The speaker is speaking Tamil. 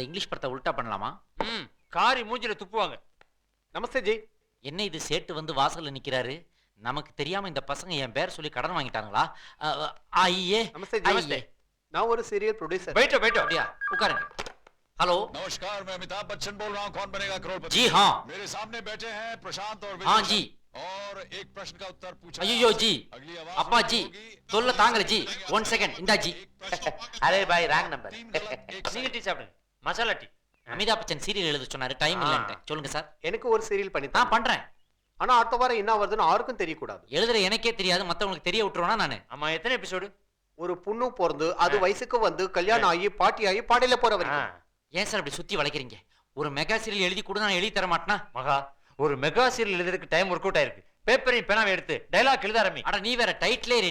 அந்த இங்கிலீஷ் படத்தை உல்டா பண்ணலாமா? ம் காரி மூஞ்சில துப்புவாங்க. நமஸ்தே ஜி. என்ன இது சேட்டு வந்து வாசல்ல நிக்கிறாரு? நமக்கு தெரியாம இந்த பசங்க என் பேர் சொல்லி கடன் வாங்கிட்டாங்களா? ஐயே நமஸ்தே ஜி. ஐயே. நான் ஒரு சீரியல் ப்ரொடியூசர். बैठो बैठो। அப்படியா? உட்காருங்க. हेलो नमस्कार, मैं अमिताभ बच्चन बोल रहा हूँ। कौन बनेगा करोड़पति? जी हाँ। मेरे सामने बैठे हैं प्रशांत और हाँ विजय जी। और एक प्रश्न का उत्तर पूछा। ஐயோ ஜி, अगली आवाज அப்பா ஜி, होगी। தொல்ல தாங்கல ஜி. 1 செகண்ட் இந்தா ஜி. அரே பாய் ராங் நம்பர். तीन गलत, एक நீங்க सही। டீ சாப்பிடுங்க. மசாலா டீ. அமிதாப் பச்சன் சீரியல் எழுத சொன்னாரு, டைம் இல்லன்ட்டு. சொல்லுங்க சார். எனக்கு ஒரு சீரியல் பண்ணி நான் பண்றேன். ஆனா அடுத்த வாரம் என்ன வருதுன்னு யாருக்கும் தெரியக்கூடாது. எழுதுற எனக்கே தெரியாது, மத்தவங்களுக்கு தெரிய விட்டுருவானா நானு? ஆமா எத்தனை எபிசோடு? ஒரு பொண்ணு பிறந்து அது வயசுக்கு வந்து கல்யாணம் ஆகி பாட்டி ஆகி பாடையில போற வரைக்கும். ஏன் சார் அப்படி சுத்தி வளைக்கிறீங்க? ஒரு மெகா சீரியல் எழுதி கூட நான் எழுதி தர மாட்டேனா? மகா ஒரு மெகா சீரியல் எழுதுறதுக்கு டைம் ஒர்க் அவுட் ஆயிருக்கு. பேப்பரையும் பேனாவை எடுத்து டைலாக் எழுத ஆரம்பி. அட நீ வேற டைட்டிலே ரெடி.